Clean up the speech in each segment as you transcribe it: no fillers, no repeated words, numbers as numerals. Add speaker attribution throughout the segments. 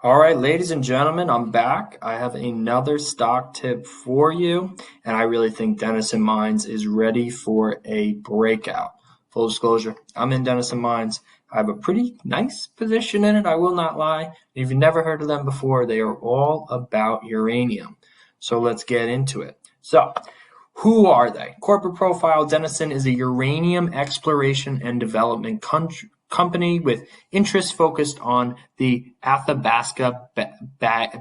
Speaker 1: All right, ladies and gentlemen, I'm back. I have another stock tip for you, and I really think Denison Mines is ready for a breakout. Full disclosure, I'm in Denison Mines. I have a pretty nice position in it, I will not lie. If you've never heard of them before, they are all about uranium. So let's get into it. So, who are they? Corporate profile: Denison is a uranium exploration and development company with interests focused on the Athabasca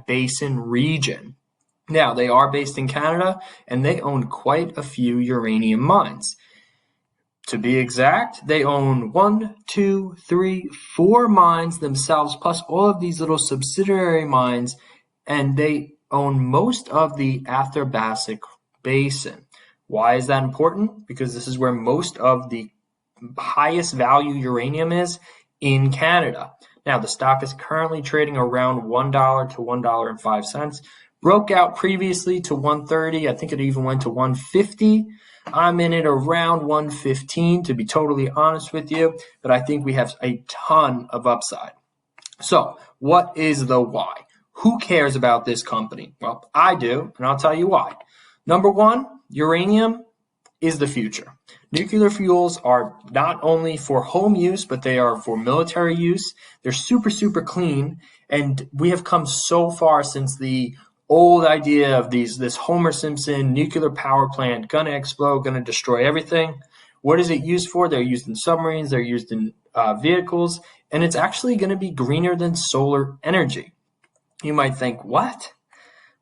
Speaker 1: Basin region. Now, they are based in Canada, and they own quite a few uranium mines. To be exact, they own 4 mines themselves, plus all of these little subsidiary mines, and they own most of the Athabasca Basin. Why is that important? Because this is where most of the highest value uranium is in Canada. Now, the stock is currently trading around $1 to $1.05. Broke out previously to 130. I think it even went to 150. I'm in it around 115, to be totally honest with you, but I think we have a ton of upside. So, what is the why? Who cares about this company? Well, I do, and I'll tell you why. Number one, uranium is the future. Nuclear fuels are not only for home use, but they are for military use. They're super, super clean, and we have come so far since the old idea of this Homer Simpson nuclear power plant gonna explode, gonna destroy everything. What is it used for? They're used in submarines, they're used in vehicles, and it's actually gonna be greener than solar energy. You might think, what?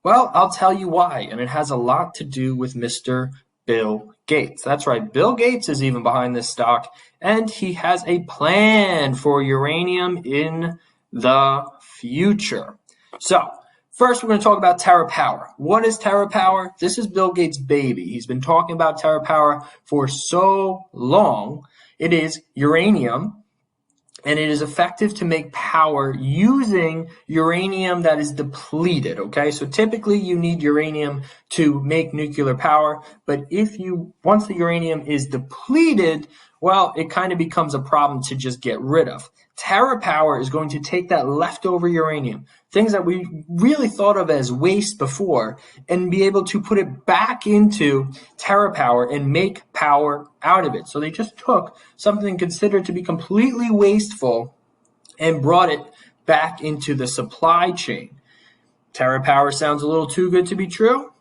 Speaker 1: Well, I'll tell you why, and it has a lot to do with Mr. Bill Gates. That's right, Bill Gates is even behind this stock, and he has a plan for uranium in the future. So, first we're going to talk about TerraPower. What is TerraPower? This is Bill Gates' baby. He's been talking about TerraPower for so long. It is uranium, and it is effective to make power using uranium that is depleted, okay? So typically you need uranium to make nuclear power, but once the uranium is depleted, well, it kind of becomes a problem to just get rid of. TerraPower is going to take that leftover uranium, things that we really thought of as waste before, and be able to put it back into TerraPower and make power out of it. So they just took something considered to be completely wasteful and brought it back into the supply chain. TerraPower sounds a little too good to be true?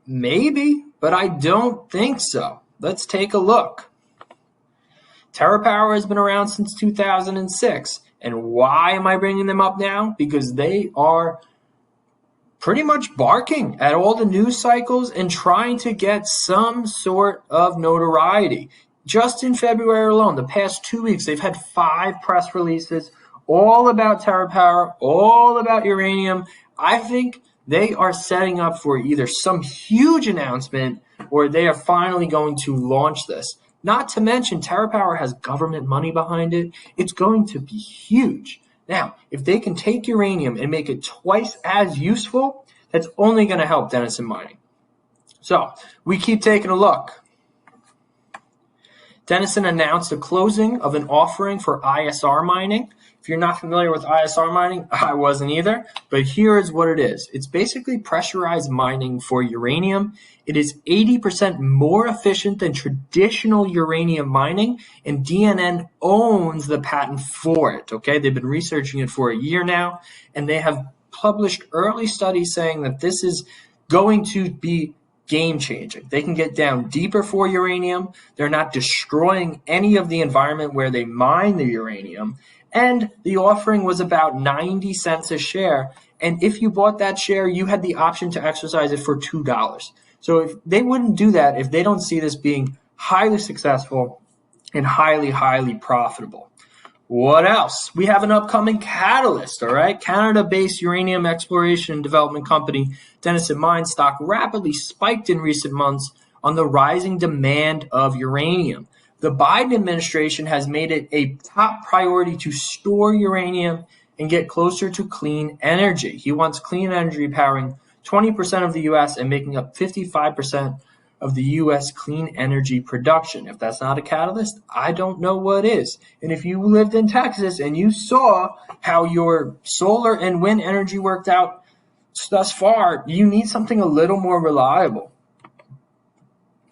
Speaker 1: Maybe, but I don't think so. Let's take a look. TerraPower has been around since 2006. And why am I bringing them up now? Because they are pretty much barking at all the news cycles and trying to get some sort of notoriety. Just in February alone, the past 2 weeks, they've had 5 press releases all about TerraPower, all about uranium. I think they are setting up for either some huge announcement or they are finally going to launch this. Not to mention, TerraPower has government money behind it. It's going to be huge. Now, if they can take uranium and make it twice as useful, that's only going to help Denison Mining. So, we keep taking a look. Denison announced the closing of an offering for ISR mining. If you're not familiar with ISR mining, I wasn't either, but here is what it is. It's basically pressurized mining for uranium. It is 80% more efficient than traditional uranium mining, and DNN owns the patent for it, okay? They've been researching it for a year now, and they have published early studies saying that this is going to be game-changing. They can get down deeper for uranium. They're not destroying any of the environment where they mine the uranium. And the offering was about 90 cents a share. And if you bought that share, you had the option to exercise it for $2. So if they wouldn't do that if they don't see this being highly successful and highly, highly profitable. What else? We have an upcoming catalyst, all right? Canada-based uranium exploration and development company Denison Mines stock rapidly spiked in recent months on the rising demand of uranium. The Biden administration has made it a top priority to store uranium and get closer to clean energy. He wants clean energy powering 20% of the U.S. and making up 55% of the U.S. clean energy production. If that's not a catalyst, I don't know what is. And if you lived in Texas and you saw how your solar and wind energy worked out thus far, you need something a little more reliable.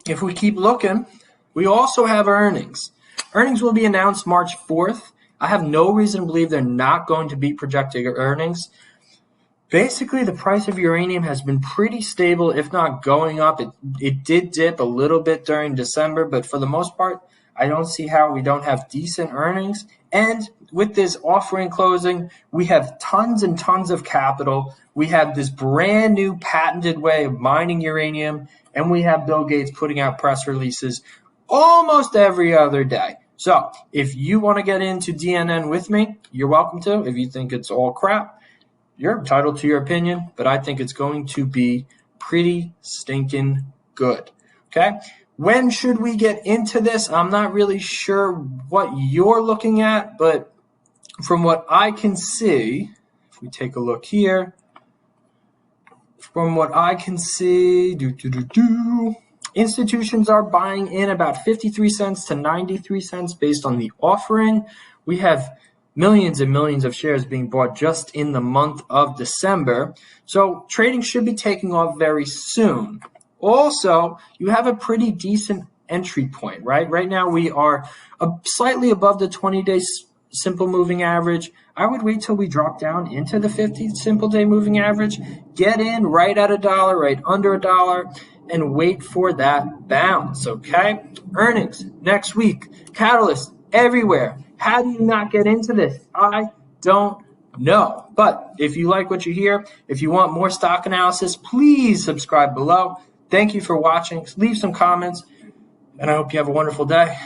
Speaker 1: If we keep looking, we also have earnings. Earnings will be announced March 4th. I have no reason to believe they're not going to beat projected earnings. Basically, the price of uranium has been pretty stable, if not going up. It did dip a little bit during December, but for the most part, I don't see how we don't have decent earnings. And with this offering closing, we have tons and tons of capital. We have this brand new patented way of mining uranium, and we have Bill Gates putting out press releases almost every other day. So if you want to get into DNN with me, you're welcome to. If you think it's all crap, you're entitled to your opinion, but I think it's going to be pretty stinking good. Okay? When should we get into this? I'm not really sure what you're looking at, but from what I can see, if we take a look here, from what I can see, institutions are buying in about 53 cents to 93 cents based on the offering. We have millions and millions of shares being bought just in the month of December. So trading should be taking off very soon. Also, you have a pretty decent entry point, right? Right now we are slightly above the 20-day simple moving average. I would wait till we drop down into the 50 simple day moving average, get in right at $1, right under $1, and wait for that bounce, okay? Earnings next week, catalyst everywhere. How do you not get into this? I don't know. But if you like what you hear, if you want more stock analysis, please subscribe below. Thank you for watching. Leave some comments, and I hope you have a wonderful day.